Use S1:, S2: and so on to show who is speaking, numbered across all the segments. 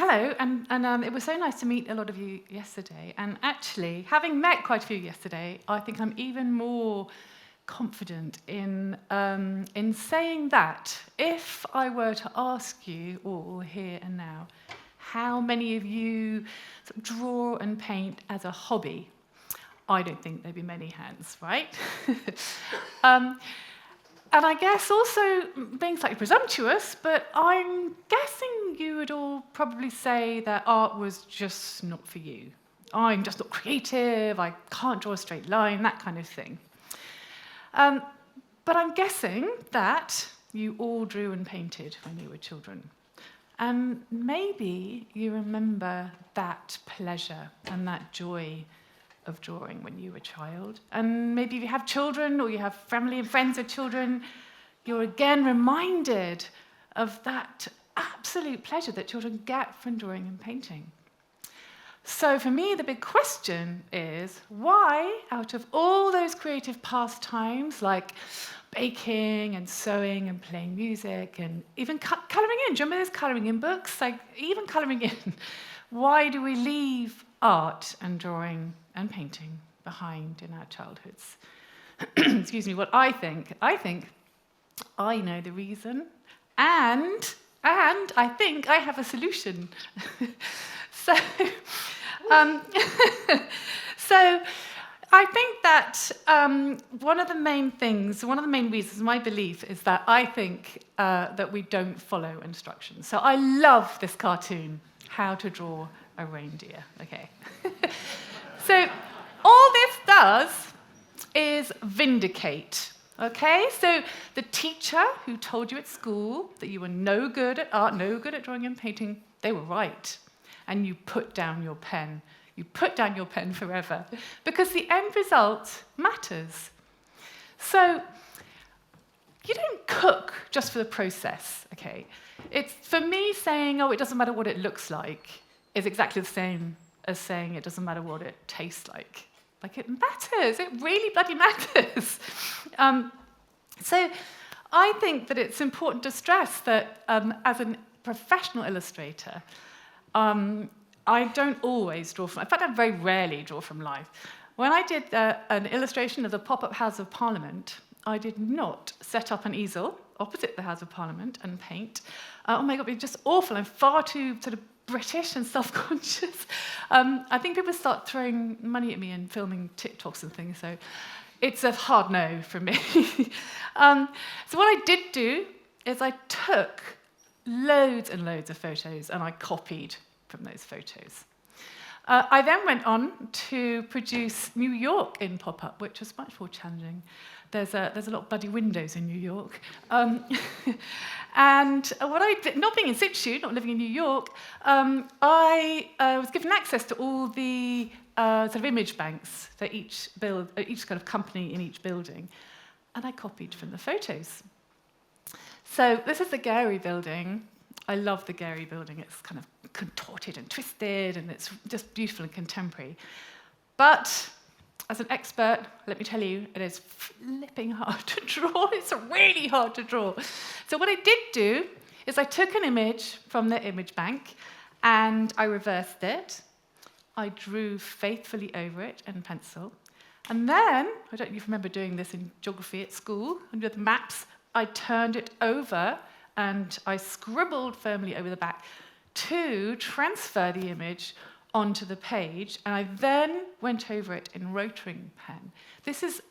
S1: hello, and it was so nice to meet a lot of you yesterday. And actually, having met quite a few yesterday, I think I'm even more confident in saying that if I were to ask you all here and now, how many of you sort of draw and paint as a hobby? I don't think there'd be many hands, right? And I guess also, being slightly presumptuous, but I'm guessing you would all probably say that art was just not for you. I'm just not creative, I can't draw a straight line, that kind of thing. But I'm guessing that you all drew and painted when you were children. And maybe you remember that pleasure and that joy of drawing when you were a child. And maybe if you have children or you have family and friends with children, you're again reminded of that absolute pleasure that children get from drawing and painting. So for me, the big question is, why, out of all those creative pastimes like baking and sewing and playing music and even colouring in, do you remember those colouring in books? Like, even colouring in, why do we leave art and drawing and painting behind in our childhoods? Excuse me, what I think I know the reason, and I think I have a solution. So I think that one of the main reasons, my belief, is that I think that we don't follow instructions. So I love this cartoon, How to Draw a Reindeer. Okay. So all this does is vindicate. Okay, so the teacher who told you at school that you were no good at art, no good at drawing and painting, they were right. And you put down your pen. You put down your pen forever, because the end result matters. So you don't cook just for the process, okay? It's, for me, saying, oh, it doesn't matter what it looks like, is exactly the same as saying it doesn't matter what it tastes like. Like, it matters. It really bloody matters. So I think that it's important to stress that as a professional illustrator, I don't always draw from, in fact, I very rarely draw from life. When I did an illustration of the pop-up House of Parliament, I did not set up an easel opposite the House of Parliament and paint. Oh my God, it was just awful. I'm far too sort of British and self-conscious. I think people start throwing money at me and filming TikToks and things, so it's a hard no from me. So what I did do is I took loads and loads of photos and I copied from those photos. I then went on to produce New York in pop-up, which was much more challenging. There's a lot of bloody windows in New York. And what I did, not being in situ, not living in New York, I was given access to all the sort of image banks for each kind of company in each building, and I copied from the photos. So this is the Gary building. I love the Gary building. It's kind of contorted and twisted, and it's just beautiful and contemporary. But as an expert, let me tell you, it is flipping hard to draw. It's really hard to draw. So what I did do is I took an image from the image bank and I reversed it. I drew faithfully over it in pencil. And then, I don't know if you remember doing this in geography at school, and with maps, I turned it over and I scribbled firmly over the back to transfer the image onto the page, and I then went over it in rotring pen. This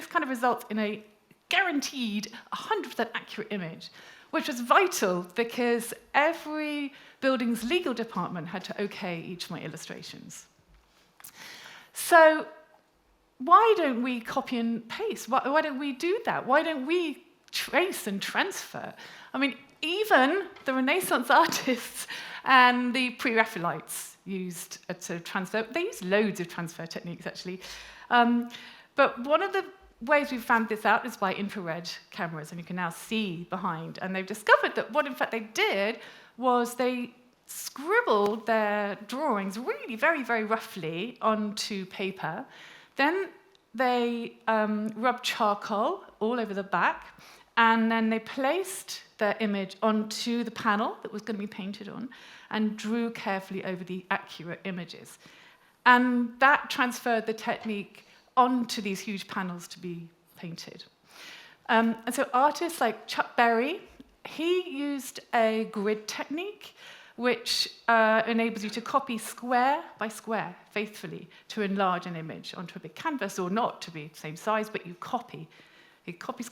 S1: kind of results in a guaranteed 100% accurate image, which was vital because every building's legal department had to okay each of my illustrations. So why don't we copy and paste? Why don't we do that? Why don't we trace and transfer? I mean, even the Renaissance artists and the pre-Raphaelites used to transfer. They used loads of transfer techniques, actually. But one of the ways we've found this out is by infrared cameras, and you can now see behind. And they've discovered that what, in fact, they did was they scribbled their drawings really very, very roughly onto paper. Then they rubbed charcoal all over the back, and then they placed their image onto the panel that was going to be painted on and drew carefully over the accurate images. And that transferred the technique onto these huge panels to be painted. And so artists like Chuck Berry, he used a grid technique which enables you to copy square by square faithfully to enlarge an image onto a big canvas, or not to be the same size, but you copy. It copies.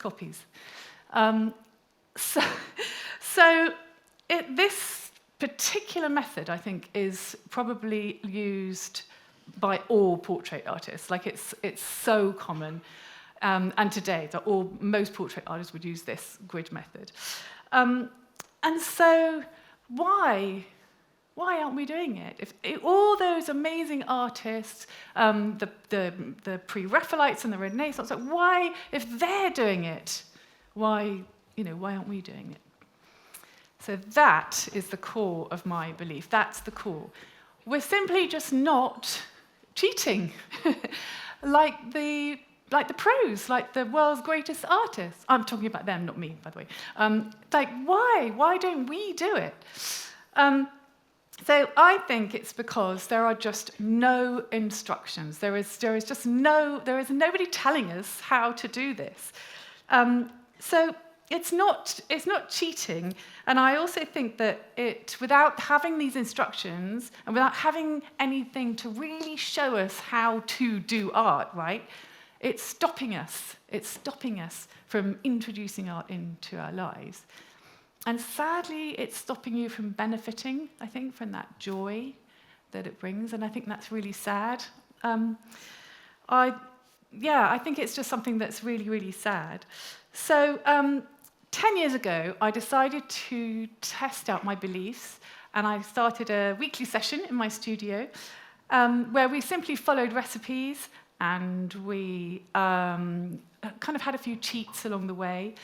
S1: This particular method, I think, is probably used by all portrait artists. Like it's so common, and today most portrait artists would use this grid method. And so, why aren't we doing it? If all those amazing artists, the pre-Raphaelites and the Renaissance, why, if they're doing it, why aren't we doing it? So that is the core of my belief. That's the core. We're simply just not cheating, like the pros, like the world's greatest artists. I'm talking about them, not me, by the way. Why don't we do it? So I think it's because there are just no instructions. There is nobody telling us how to do this. So it's not cheating. And I also think that without having these instructions and without having anything to really show us how to do art, right? It's stopping us. It's stopping us from introducing art into our lives. And sadly, it's stopping you from benefiting, I think, from that joy that it brings. And I think that's really sad. I think it's just something that's really, really sad. So 10 years ago, I decided to test out my beliefs, and I started a weekly session in my studio where we simply followed recipes, and we kind of had a few cheats along the way.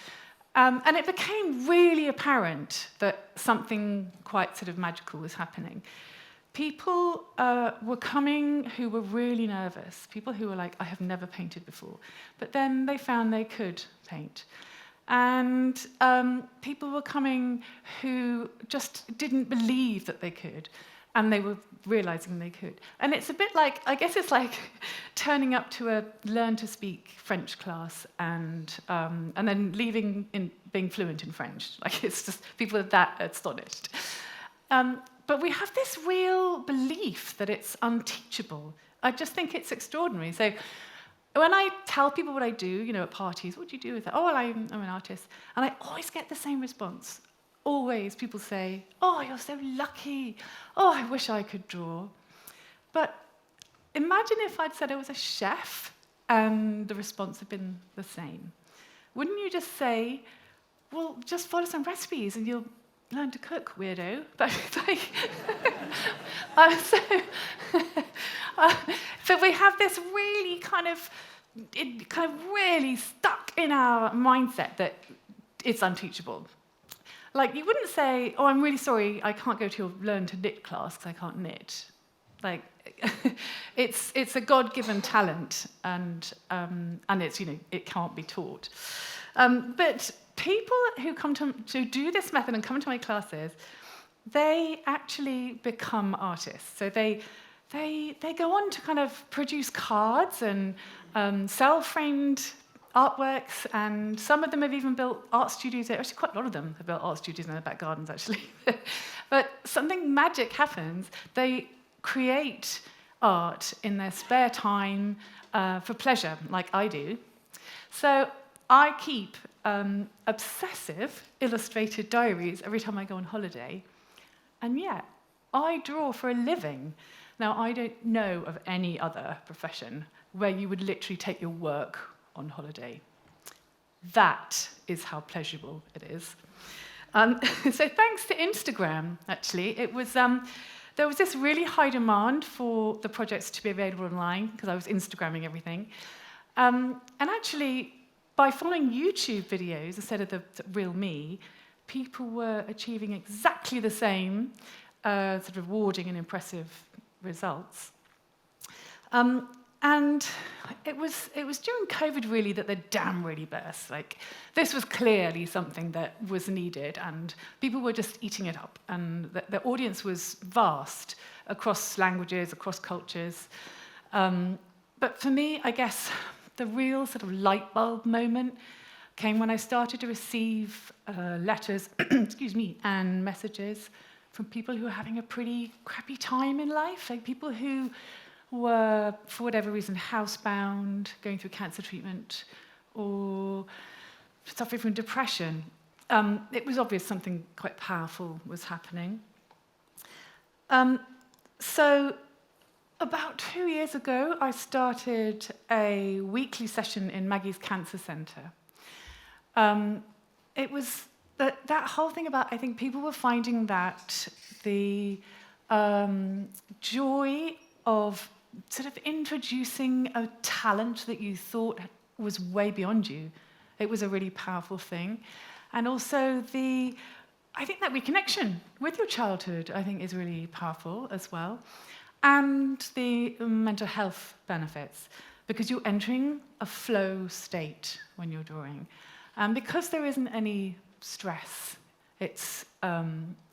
S1: And it became really apparent that something quite sort of magical was happening. People were coming who were really nervous, people who were like, I have never painted before. But then they found they could paint. And people were coming who just didn't believe that they could, and they were realizing they could. And it's a bit like, I guess it's like turning up to a learn to speak French class and then leaving being fluent in French. Like, it's just, people are that astonished. But we have this real belief that it's unteachable. I just think it's extraordinary. So when I tell people what I do, at parties, what do you do with that? Oh, well, I'm an artist. And I always get the same response. Always, people say, oh, you're so lucky. Oh, I wish I could draw. But imagine if I'd said I was a chef and the response had been the same. Wouldn't you just say, well, just follow some recipes and you'll learn to cook, weirdo? So we have this really kind of really stuck in our mindset that it's unteachable. Like, you wouldn't say, oh, I'm really sorry, I can't go to your learn to knit class because I can't knit. Like, it's a God-given talent, and it's, it can't be taught. But people who come to do this method and come to my classes, they actually become artists. So they go on to kind of produce cards and sell framed artworks, and some of them have even built art studios. Actually, quite a lot of them have built art studios in their back gardens, actually. But something magic happens. They create art in their spare time for pleasure, like I do. So I keep obsessive illustrated diaries every time I go on holiday, and yet I draw for a living. Now, I don't know of any other profession where you would literally take your work on holiday. That is how pleasurable it is. So thanks to Instagram, actually, it was there was this really high demand for the projects to be available online, because I was Instagramming everything. And actually, by following YouTube videos instead of the real me, people were achieving exactly the same sort of rewarding and impressive results. And it was during COVID really that the dam really burst. Like, this was clearly something that was needed, and people were just eating it up. And the audience was vast across languages, across cultures. But for me, I guess the real sort of light bulb moment came when I started to receive letters, excuse me, and messages from people who were having a pretty crappy time in life, like people who were, for whatever reason, housebound, going through cancer treatment, or suffering from depression. It was obvious something quite powerful was happening. So about 2 years ago, I started a weekly session in Maggie's Cancer Centre. It was that whole thing about, I think people were finding that the joy of sort of introducing a talent that you thought was way beyond you. It was a really powerful thing. And also I think that reconnection with your childhood, I think, is really powerful as well. And the mental health benefits, because you're entering a flow state when you're drawing. And because there isn't any stress, it's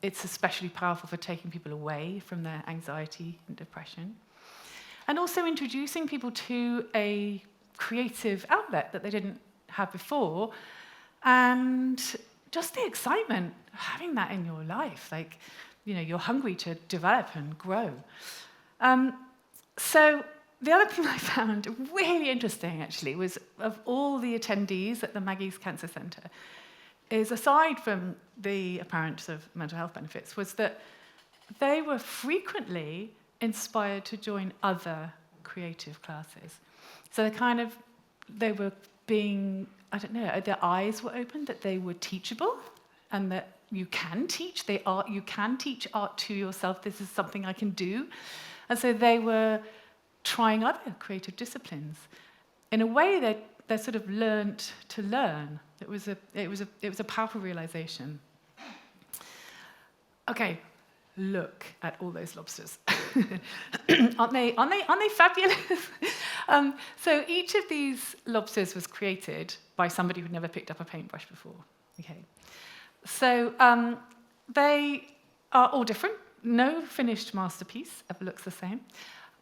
S1: especially powerful for taking people away from their anxiety and depression. And also introducing people to a creative outlet that they didn't have before. And just the excitement of having that in your life. Like, you're hungry to develop and grow. So the other thing I found really interesting, actually, was of all the attendees at the Maggie's Cancer Centre, is aside from the apparent sort of mental health benefits, was that they were frequently inspired to join other creative classes. So they were being, I don't know, their eyes were opened that they were teachable and that you can teach. You can teach art to yourself. This is something I can do. And so they were trying other creative disciplines. In a way, they sort of learnt to learn. It was a powerful realization. Okay, look at all those lobsters. Aren't they fabulous? So each of these lobsters was created by somebody who'd never picked up a paintbrush before. Okay. So they are all different. No finished masterpiece ever looks the same.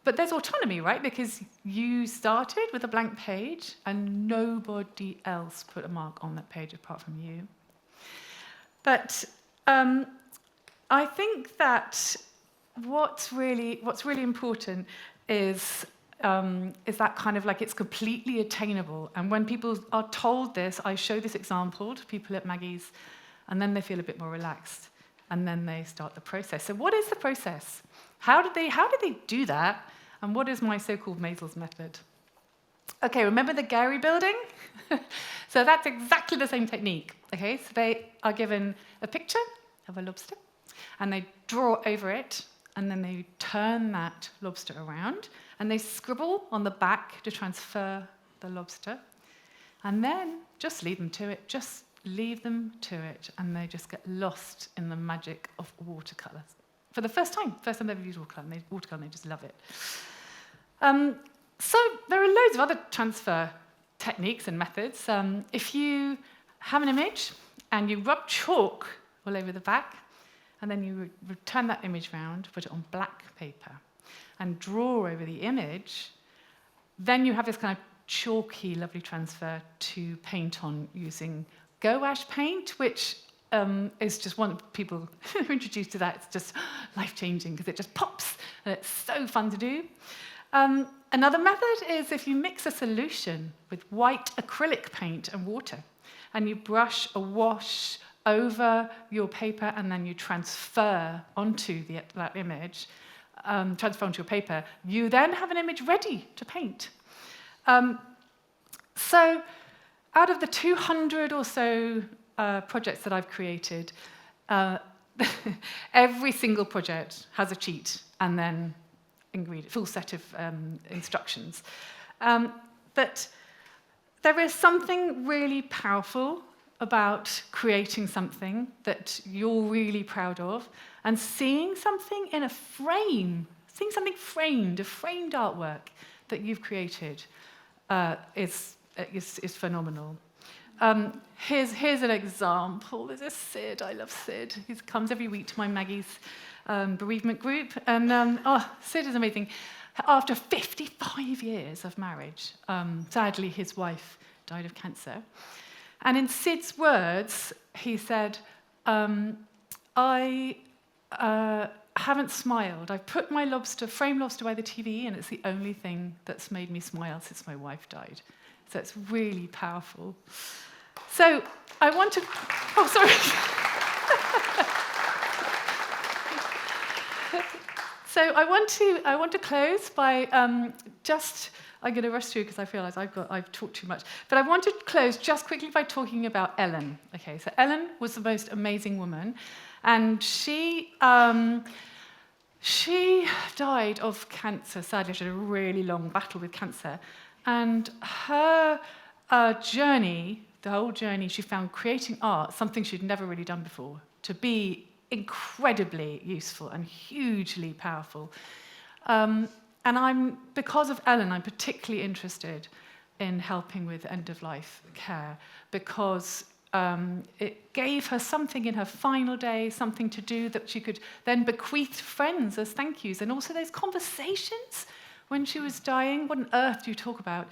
S1: But there's autonomy, right? Because you started with a blank page and nobody else put a mark on that page apart from you. But I think that what's really important is that kind of like it's completely attainable. And when people are told this, I show this example to people at Maggie's, and then they feel a bit more relaxed. And then they start the process. So what is the process? How did they do that? And what is my so-called Maizels method? Okay, remember the Gary building? So that's exactly the same technique. Okay, so they are given a picture of a lobster, and they draw over it, and then they turn that lobster around, and they scribble on the back to transfer the lobster, and then just leave them to it. And they just get lost in the magic of watercolours. For the first time they've used watercolour, and they just love it. So there are loads of other transfer techniques and methods. If you have an image and you rub chalk all over the back, and then you turn that image round, put it on black paper, and draw over the image, then you have this kind of chalky, lovely transfer to paint on using gouache paint, which is just one people who are introduced to that. It's just life-changing because it just pops, and it's so fun to do. Another method is if you mix a solution with white acrylic paint and water, and you brush a wash over your paper, and then you transfer onto that image, transfer onto your paper, you then have an image ready to paint. So out of the 200 or so projects that I've created, every single project has a cheat and then full set of instructions. But there is something really powerful about creating something that you're really proud of and seeing something in a frame, seeing something framed, a framed artwork that you've created is phenomenal. Here's an example. There's a Sid. I love Sid. He comes every week to my Maggie's bereavement group. And Sid is amazing. After 55 years of marriage, sadly, his wife died of cancer. And in Sid's words, he said, I haven't smiled. I've put my frame lobster by the TV, and it's the only thing that's made me smile since my wife died. So it's really powerful. So I want to... Oh, sorry. So I want to close by I'm going to rush through because I realise I've talked too much. But I want to close just quickly by talking about Ellen. Okay, so Ellen was the most amazing woman, and she died of cancer. Sadly, she had a really long battle with cancer, and her journey, the whole journey, she found creating art something she'd never really done before to be incredibly useful and hugely powerful. And because of Ellen, I'm particularly interested in helping with end-of-life care because it gave her something in her final day, something to do that she could then bequeath to friends as thank yous. And also those conversations when she was dying, what on earth do you talk about?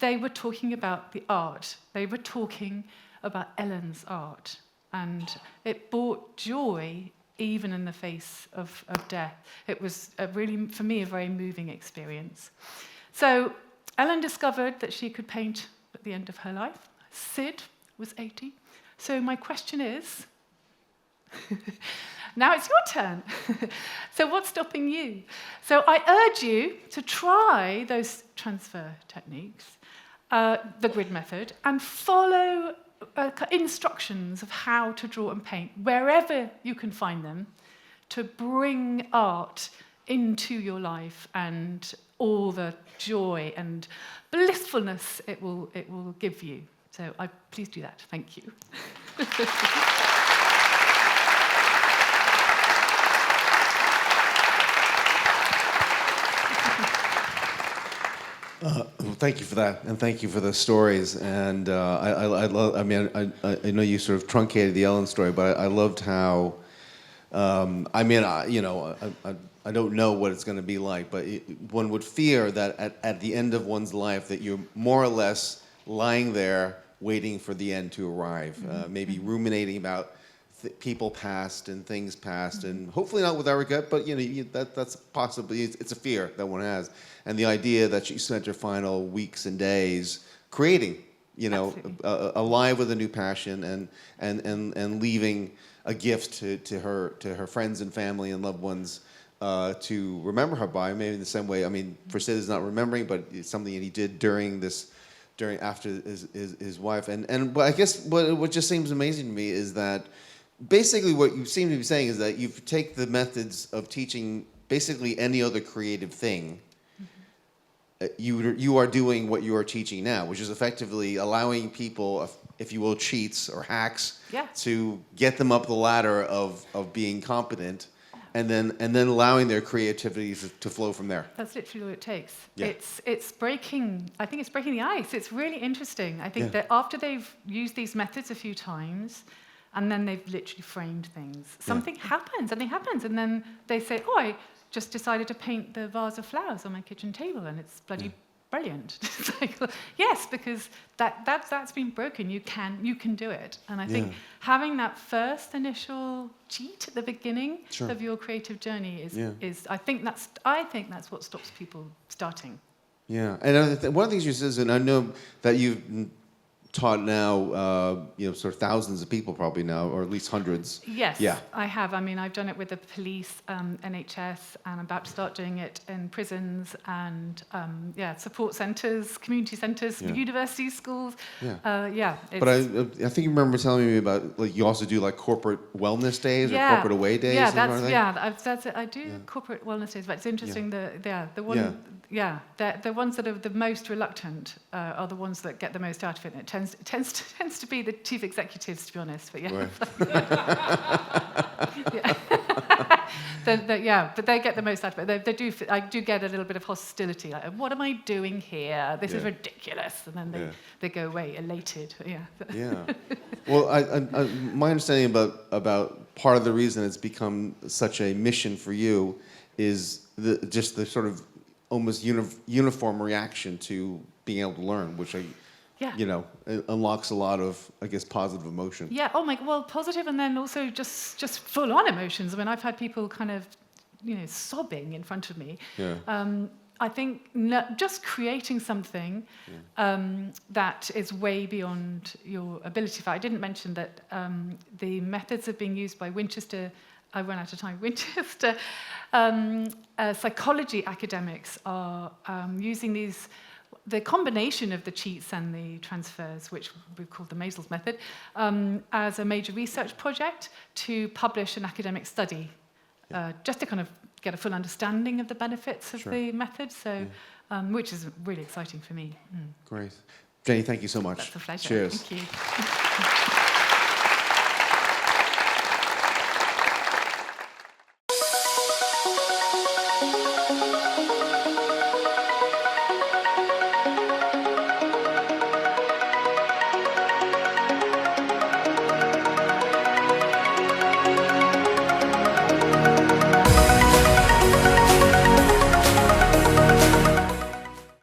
S1: They were talking about the art. They were talking about Ellen's art. And it brought joy even in the face of death. It was really, for me, a very moving experience. So Ellen discovered that she could paint at the end of her life. Sid was 80. So my question is, now it's your turn. So what's stopping you? So I urge you to try those transfer techniques, the grid method, and follow instructions of how to draw and paint wherever you can find them to bring art into your life and all the joy and blissfulness it will give you. So please do that. Thank you.
S2: Well, thank you for that, and thank you for the stories. And I love. I mean, I know you sort of truncated the Ellen story, but I loved how. I don't know what it's going to be like, but one would fear that at the end of one's life that you're more or less lying there waiting for the end to arrive, maybe ruminating about people past and things past, and hopefully not with our regret, but that's possibly, it's a fear that one has. And the idea that she spent her final weeks and days creating, alive with a new passion and leaving a gift to her friends and family and loved ones to remember her by, maybe in the same way. I mean, for Sid is not remembering, but it's something that he did after his wife. But I guess what just seems amazing to me is that basically what you seem to be saying is that you take the methods of teaching basically any other creative thing. You are doing what you are teaching now, which is effectively allowing people, if you will, cheats or hacks, to get them up the ladder of being competent, and then allowing their creativity to flow from there.
S1: That's literally all it takes.
S2: Yeah.
S1: It's breaking. I think it's breaking the ice. It's really interesting. I think that after they've used these methods a few times, and then they've literally framed things, something happens, and then they say, "Oh, I just decided to paint the vase of flowers on my kitchen table, and it's bloody brilliant." It's like, yes, because that's been broken. You can do it. And I think having that first initial cheat at the beginning of your creative journey is I think that's what stops people starting.
S2: Yeah, and one of the things you said, and I know that you've taught now, sort of thousands of people probably now, or at least hundreds.
S1: Yes, I have. I mean, I've done it with the police, NHS, and I'm about to start doing it in prisons and, support centres, community centres, universities, schools. Yeah.
S2: But I think you remember telling me about, like, you also do, like, corporate wellness days or corporate away days?
S1: I do corporate wellness days, but it's interesting, the ones that are the most reluctant are the ones that get the most out of it. And it tends to be the chief executives, to be honest. But Yeah, but they get the most out of it. I do get a little bit of hostility. Like, what am I doing here? This is ridiculous. And then they go away elated. Yeah.
S2: Yeah. Well, my understanding about part of the reason it's become such a mission for you is just the sort of almost uniform reaction to being able to learn, which it unlocks a lot of, I guess, positive emotion.
S1: Yeah. Oh my. Well, positive, and then also just full on emotions. I mean, I've had people kind of, sobbing in front of me.
S2: Yeah.
S1: I think just creating something that is way beyond your ability. I didn't mention that the methods are being used by Winchester. I run out of time. Winchester psychology academics are using the combination of the cheats and the transfers, which we've called the Maizels method, as a major research project to publish an academic study, just to kind of get a full understanding of the benefits of the method, which is really exciting for me.
S2: Great. Jennie, thank you so much.
S1: That's a pleasure.
S2: Cheers.
S1: Thank you.